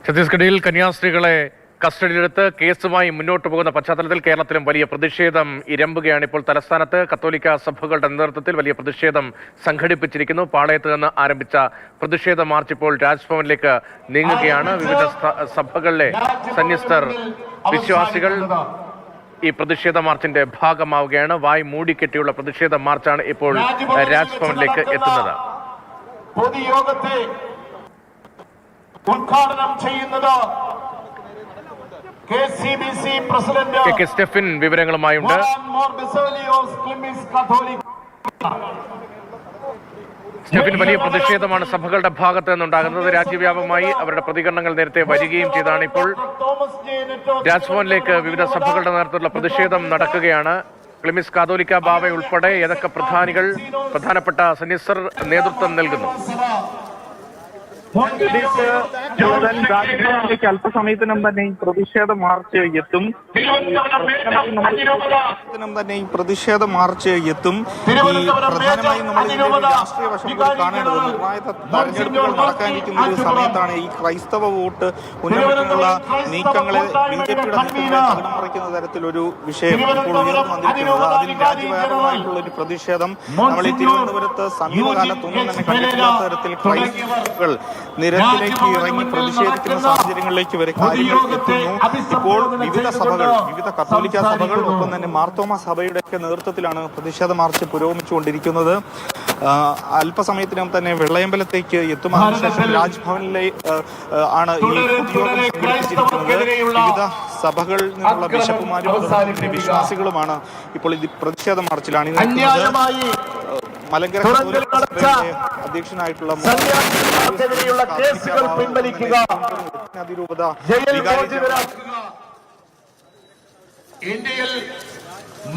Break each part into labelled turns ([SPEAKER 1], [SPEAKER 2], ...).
[SPEAKER 1] ഛത്തീസ്ഗഡിൽ കന്യാസ്ത്രീകളെ കസ്റ്റഡിയിലെടുത്ത് കേസുമായി മുന്നോട്ട് പോകുന്ന പശ്ചാത്തലത്തിൽ കേരളത്തിലും വലിയ പ്രതിഷേധം ഇരമ്പുകയാണ്. ഇപ്പോൾ തലസ്ഥാനത്ത് കത്തോലിക്ക സഭകളുടെ നേതൃത്വത്തിൽ വലിയ പ്രതിഷേധം സംഘടിപ്പിച്ചിരിക്കുന്നു. പാളയത്ത് നിന്ന് ആരംഭിച്ച പ്രതിഷേധ മാർച്ച് ഇപ്പോൾ രാജ്ഭവനിലേക്ക് നീങ്ങുകയാണ്. വിവിധ സഭകളിലെ സന്യസ്തർ വിശ്വാസികൾ ഈ പ്രതിഷേധ മാർച്ചിന്റെ ഭാഗമാവുകയാണ്. വായ് മൂടിക്കെട്ടിയുള്ള പ്രതിഷേധ മാർച്ചാണ് ഇപ്പോൾ രാജ്ഭവനിലേക്ക് എത്തുന്നത്.
[SPEAKER 2] പൊതുയോഗത്തെ ഉദ്ഘാടനം ചെയ്യുന്നത് KCBC പ്രസിഡന്റ്
[SPEAKER 1] കെ സ്റ്റെഫിൻ വിവരങ്ങളുമായുണ്ട്. സ്റ്റെഫിൻ, വലിയ പ്രതിഷേധമാണ് സഭകളുടെ ഭാഗത്ത് നിന്നുണ്ടാകുന്നത്. രാജ്യവ്യാപകമായി അവരുടെ പ്രതികരണങ്ങൾ നേരത്തെ വരികയും ചെയ്താണ്. ഇപ്പോൾ രാജ്ഭവനിലേക്ക് വിവിധ സഭകളുടെ നേതൃത്വത്തിലുള്ള പ്രതിഷേധം നടക്കുകയാണ്. ക്ലിമിസ് കാതോലിക്ക ബാവ ഉൾപ്പെടെ ഏതൊക്കെ പ്രധാനപ്പെട്ട സന്യസ്തർ നേതൃത്വം നൽകുന്നു?
[SPEAKER 3] രാജ്ഭവനിലേക്ക് അല്പസമയത്തിനും തന്നെ ഈ പ്രതിഷേധ മാർച്ച് എത്തും. പ്രതിഷേധ മാർച്ച് എത്തും. പ്രധാനമായും നമ്മൾ രാഷ്ട്രീയ വശങ്ങൾ കാണേണ്ടത് നിർണായക തെരഞ്ഞെടുപ്പുകൾ നടക്കാനിരിക്കുന്ന ഒരു സമയത്താണ് ഈ ക്രൈസ്തവ വോട്ട് ഉന്നമിട്ടുള്ള നീക്കങ്ങളെ BJPയുടെ നീക്കങ്ങളെ തകിടം മറിക്കുന്ന തരത്തിലൊരു വിഷയം ഇപ്പോൾ ഉയർന്നു വന്നിരിക്കുന്നത്. അതിൽ രാജ്യവ്യാപകമായിട്ടുള്ള ഒരു പ്രതിഷേധം നമ്മൾ ഈ തിരുവനന്തപുരത്ത് സമീപകാലത്തൊന്നും തന്നെ കണ്ടിട്ടില്ലാത്ത തരത്തിൽ ക്രൈസ്തവകൾ നിരത്തിലേക്ക് ഇറങ്ങി പ്രതിഷേധിക്കുന്ന സാഹചര്യങ്ങളിലേക്ക് വരെ കാര്യങ്ങൾ എത്തുന്നു. ഇപ്പോൾ വിവിധ കത്തോലിക്ക സഭകൾ ഒപ്പം തന്നെ മാർത്തോമ സഭയുടെയൊക്കെ നേതൃത്വത്തിലാണ് പ്രതിഷേധ മാർച്ച് പുരോഗമിച്ചുകൊണ്ടിരിക്കുന്നത്. അല്പസമയത്തിനും തന്നെ വെള്ളയമ്പലത്തേക്ക് എത്തും. അതിനുശേഷം രാജ്ഭവനിലെ ആണ് ഈ പൊതുയോഗം സംഘടിപ്പിച്ചിരിക്കുന്നത്. വിവിധ സഭകളിൽ നിന്നുള്ള ബിഷപ്പുമാരും വിശ്വാസികളുമാണ് ഇപ്പോൾ ഇത് പ്രതിഷേധ മാർച്ചിലാണ് മലങ്കര അധ്യക്ഷനായിട്ടുള്ള അതിരൂപത
[SPEAKER 2] ഇന്ത്യയിൽ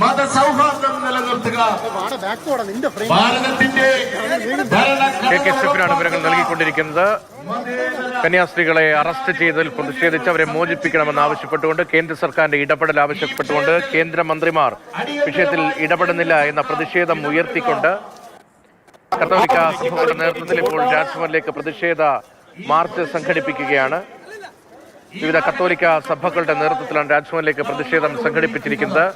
[SPEAKER 2] മതസൗഹാർദ്ദം നിലനിർത്തുക, ഭാരതത്തിന്റെ
[SPEAKER 1] വിവരങ്ങൾ നൽകിക്കൊണ്ടിരിക്കുന്നത്. കന്യാസ്ത്രീകളെ അറസ്റ്റ് ചെയ്തതിൽ പ്രതിഷേധിച്ച് അവരെ മോചിപ്പിക്കണമെന്ന് ആവശ്യപ്പെട്ടുകൊണ്ട് കേന്ദ്ര സർക്കാരിന്റെ ഇടപെടൽ ആവശ്യപ്പെട്ടുകൊണ്ട് കേന്ദ്രമന്ത്രിമാർ വിഷയത്തിൽ ഇടപെടുന്നില്ല എന്ന പ്രതിഷേധം ഉയർത്തിക്കൊണ്ട് കത്തോലിക്ക സഭയുടെ നേതൃത്വത്തിൽ ഇപ്പോൾ രാജ്ഭവനിലേക്ക് പ്രതിഷേധ മാർച്ച് സംഘടിപ്പിക്കുകയാണ്. വിവിധ കത്തോലിക്ക സഭകളുടെ നേതൃത്വത്തിലാണ് രാജ്ഭവനിലേക്ക് പ്രതിഷേധം സംഘടിപ്പിച്ചിരിക്കുന്നത്.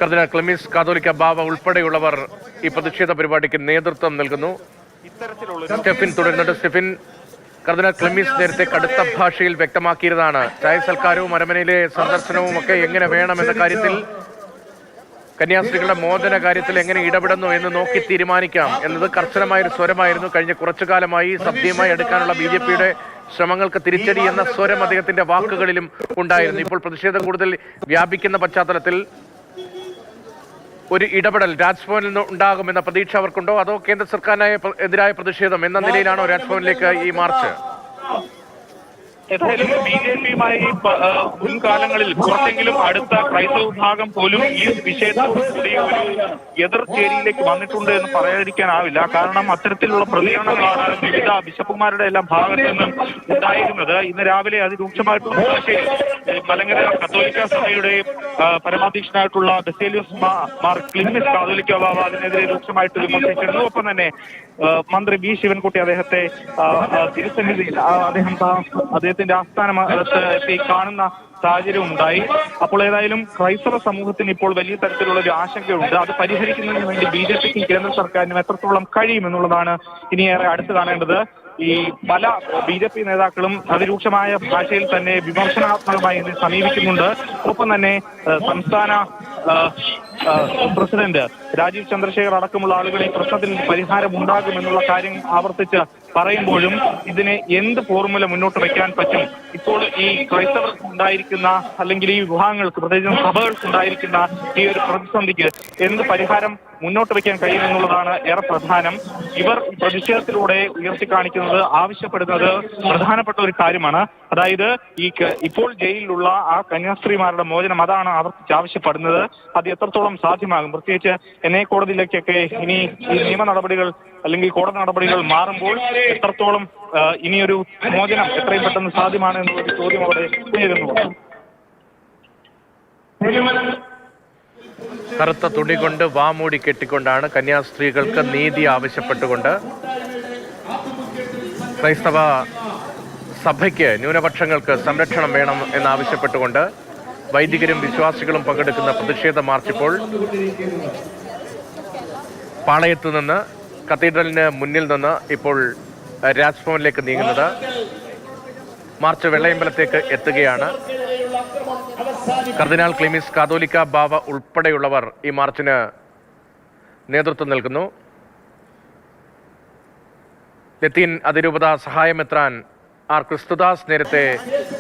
[SPEAKER 1] കർദിനാൾ ക്ലിമിസ് കാതോലിക്ക ബാവ ഉൾപ്പെടെയുള്ളവർ ഈ പ്രതിഷേധ പരിപാടിക്ക് നേതൃത്വം നൽകുന്നു. സ്റ്റെഫിൻ തുടരുന്നുണ്ട്. സ്റ്റെഫിൻ, കർദിനാൾ ക്ലിമിസ് നേരത്തെ കടുത്ത ഭാഷയിൽ വ്യക്തമാക്കിയതാണ് ചായ സൽക്കാരവും അരമനയിലെ സന്ദർശനവും ഒക്കെ എങ്ങനെ വേണമെന്ന കാര്യത്തിൽ, കന്യാസ്ത്രീകളുടെ മോചന കാര്യത്തിൽ എങ്ങനെ ഇടപെടുന്നു എന്ന് നോക്കി തീരുമാനിക്കാം എന്നത് കർശനമായൊരു സ്വരമായിരുന്നു. കഴിഞ്ഞ കുറച്ചു കാലമായി സഭ്യമായി എടുക്കാനുള്ള BJPയുടെ ശ്രമങ്ങൾക്ക് തിരിച്ചടി എന്ന സ്വരം അദ്ദേഹത്തിന്റെ വാക്കുകളിലും ഉണ്ടായിരുന്നു. ഇപ്പോൾ പ്രതിഷേധം കൂടുതൽ വ്യാപിക്കുന്ന പശ്ചാത്തലത്തിൽ ഒരു ഇടപെടൽ രാജ്ഭവനിൽ നിന്ന് ഉണ്ടാകുമെന്ന പ്രതീക്ഷ അവർക്കുണ്ടോ? അതോ കേന്ദ്ര സർക്കാരിന് എതിരായ പ്രതിഷേധം എന്ന നിലയിലാണോ രാജ്ഭവനിലേക്ക് ഈ മാർച്ച്?
[SPEAKER 3] ഏതായാലും BJPയുമായി മുൻകാലങ്ങളിൽ കുറച്ചെങ്കിലും അടുത്ത ക്രൈസ്തവ വിഭാഗം പോലും ഈ വിഷയത്തോടുകൂടി ഒരു എതിർചേരിയിലേക്ക് വന്നിട്ടുണ്ട് എന്ന് പറയാതിരിക്കാനാവില്ല. കാരണം അത്തരത്തിലുള്ള പ്രതികരണങ്ങളാണ് വിവിധ ബിഷപ്പുമാരുടെ എല്ലാം ഭാഗത്ത് നിന്നും ഉണ്ടായിരുന്നത്. ഇന്ന് രാവിലെ അതിരൂക്ഷമായിട്ടുള്ള ഭാഷയിൽ മലങ്കര കത്തോലിക്ക സഭയുടെ പരമാധ്യക്ഷനായിട്ടുള്ള ബസേലിയോസ് മാർ ക്ലിമിസ് കാതോലിക്ക ബാവ അതിനെതിരെ രൂക്ഷമായിട്ട് വിമർശിച്ചിരുന്നു. ഒപ്പം തന്നെ മന്ത്രി B ശിവൻകുട്ടി അദ്ദേഹത്തെ തിരുസന്നിധിയിൽ അദ്ദേഹത്തിന്റെ ആസ്ഥാനത്ത് കാണുന്ന സാഹചര്യം ഉണ്ടായി. അപ്പോൾ ഏതായാലും ക്രൈസ്തവ സമൂഹത്തിന് ഇപ്പോൾ വലിയ തരത്തിലുള്ള ഒരു ആശങ്കയുണ്ട്. അത് പരിഹരിക്കുന്നതിന് വേണ്ടി BJPക്കും കേന്ദ്ര സർക്കാരിനും എത്രത്തോളം കഴിയുമെന്നുള്ളതാണ് ഇനിയേറെ അടുത്ത് കാണേണ്ടത്. ഈ പല BJP നേതാക്കളും അതിരൂക്ഷമായ ഭാഷയിൽ തന്നെ വിമർശനാത്മകമായി ഇതിനെ സമീപിക്കുന്നുണ്ട്. ഒപ്പം തന്നെ സംസ്ഥാന പ്രസിഡന്റ് രാജീവ് ചന്ദ്രശേഖർ അടക്കമുള്ള ആളുകൾ ഈ പ്രശ്നത്തിൽ പരിഹാരം ഉണ്ടാകുമെന്നുള്ള കാര്യം ആവർത്തിച്ച് പറയുമ്പോഴും ഇതിനെ എന്ത് ഫോർമുല മുന്നോട്ട് വയ്ക്കാൻ പറ്റും? ഇപ്പോൾ ഈ ക്രൈസ്തവർക്ക് ഉണ്ടായിരിക്കുന്ന അല്ലെങ്കിൽ ഈ വിഭാഗങ്ങൾക്ക് പ്രത്യേകിച്ചും സഭകൾക്ക് ഉണ്ടായിരിക്കുന്ന ഈ ഒരു പ്രതിസന്ധിക്ക് എന്ത് പരിഹാരം മുന്നോട്ട് വയ്ക്കാൻ കഴിയുമെന്നുള്ളതാണ് ഏറെ പ്രധാനം. ഇവർ പ്രതിഷേധത്തിലൂടെ ഉയർത്തിക്കാണിക്കുന്നത്, ആവശ്യപ്പെടുന്നത് പ്രധാനപ്പെട്ട ഒരു കാര്യമാണ്. അതായത് ഇപ്പോൾ ജയിലിലുള്ള ആ കന്യാസ്ത്രീമാരുടെ മോചനം, അതാണ് ആവർത്തിച്ച് ആവശ്യപ്പെടുന്നത്. അത് എത്രത്തോളം സാധ്യമാകും? പ്രത്യേകിച്ച് എന്നെ കോടതിയിലേക്കൊക്കെ ഇനി ഈ നിയമ നടപടികൾ അല്ലെങ്കിൽ കോടതി നടപടികൾ മാറുമ്പോൾ എത്രത്തോളം ഇനിയൊരു മോചനം എത്രയും പെട്ടെന്ന് സാധ്യമാണ് എന്നുള്ളൊരു ചോദ്യം അവിടെ ഉയരുന്നു.
[SPEAKER 1] കറുത്ത തുണി കൊണ്ട് വാമൂടി കെട്ടിക്കൊണ്ടാണ് കന്യാസ്ത്രീകൾക്ക് നീതി ആവശ്യപ്പെട്ടുകൊണ്ട് ക്രൈസ്തവ സഭയ്ക്ക് ന്യൂനപക്ഷങ്ങൾക്ക് സംരക്ഷണം വേണം എന്നാവശ്യപ്പെട്ടുകൊണ്ട് വൈദികരും വിശ്വാസികളും പങ്കെടുക്കുന്ന പ്രതിഷേധ മാർച്ച് ഇപ്പോൾ പാളയത്ത് നിന്ന് കത്തീഡ്രലിന് മുന്നിൽ നിന്ന് ഇപ്പോൾ രാജ്ഭവനിലേക്ക് നീങ്ങുന്നത്. മാർച്ച് വെള്ളയമ്പലത്തേക്ക് എത്തുകയാണ്. കർദിനാൾ ക്ലീമിസ് കാതോലിക്ക ബാവ ഉൾപ്പെടെയുള്ളവർ ഈ മാർച്ചിന് നേതൃത്വം നൽകുന്നു. ലത്തീൻ അതിരൂപത സഹായമെത്രാൻ ആർ ക്രിസ്തുദാസ് നേരത്തെ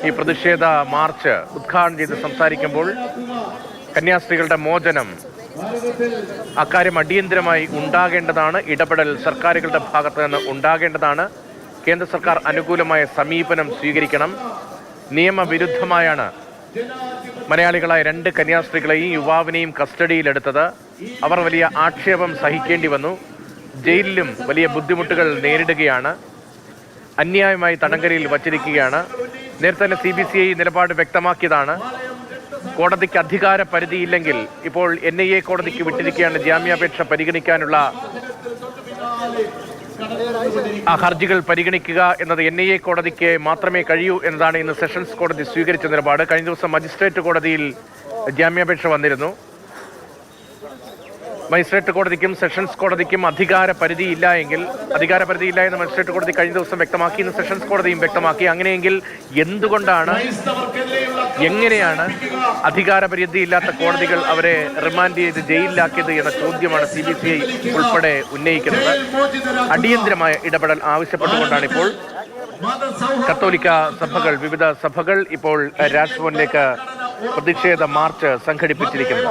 [SPEAKER 1] ഈ പ്രതിഷേധ മാർച്ച് ഉദ്ഘാടനം ചെയ്ത് സംസാരിക്കുമ്പോൾ കന്യാസ്ത്രീകളുടെ മോചനം അക്കാര്യം അടിയന്തരമായി ഉണ്ടാകേണ്ടതാണ്, ഇടപെടൽ സർക്കാരുകളുടെ ഭാഗത്ത് നിന്ന് ഉണ്ടാകേണ്ടതാണ്, കേന്ദ്ര സർക്കാർ അനുകൂലമായ സമീപനം സ്വീകരിക്കണം. നിയമവിരുദ്ധമായാണ് മലയാളികളായ 2 കന്യാസ്ത്രീകളെയും യുവാവിനെയും കസ്റ്റഡിയിലെടുത്തത്. അവർ വലിയ ആക്ഷേപം സഹിക്കേണ്ടി വന്നു. ജയിലിലും വലിയ ബുദ്ധിമുട്ടുകൾ നേരിടുകയാണ്. അന്യായമായി തടങ്കലിൽ വച്ചിരിക്കുകയാണ്. നേരത്തെ തന്നെ CBCI നിലപാട് വ്യക്തമാക്കിയതാണ്. കോടതിക്ക് അധികാര പരിധിയില്ലെങ്കിൽ ഇപ്പോൾ NIA കോടതിക്ക് വിട്ടിരിക്കുകയാണ് ജാമ്യാപേക്ഷ പരിഗണിക്കാനുള്ള ആ ഹർജികൾ പരിഗണിക്കുക എന്നത് NIA കോടതിക്ക് മാത്രമേ കഴിയൂ എന്നതാണ് ഇന്ന് സെഷൻസ് കോടതി സ്വീകരിച്ച നിലപാട്. കഴിഞ്ഞ ദിവസം മജിസ്ട്രേറ്റ് കോടതിയിൽ ജാമ്യാപേക്ഷ വന്നിരുന്നു. മജിസ്ട്രേറ്റ് കോടതിക്കും സെഷൻസ് കോടതിക്കും അധികാര പരിധിയില്ല എന്ന് മജിസ്ട്രേറ്റ് കോടതി കഴിഞ്ഞ ദിവസം വ്യക്തമാക്കി. ഇന്ന് സെഷൻസ് കോടതിയും വ്യക്തമാക്കി. അങ്ങനെയെങ്കിൽ എങ്ങനെയാണ് അധികാര പരിധിയില്ലാത്ത കോടതികൾ അവരെ റിമാൻഡ് ചെയ്ത് ജയിലിലാക്കിയത് എന്ന ചോദ്യമാണ് CBCI ഉൾപ്പെടെ ഉന്നയിക്കുന്നത്. അടിയന്തരമായ ഇടപെടൽ ആവശ്യപ്പെട്ടുകൊണ്ടാണ് ഇപ്പോൾ കത്തോലിക്ക സഭകൾ, വിവിധ സഭകൾ ഇപ്പോൾ രാജ്ഭവനിലേക്ക് പ്രതിഷേധ മാർച്ച് സംഘടിപ്പിച്ചിരിക്കുന്നത്.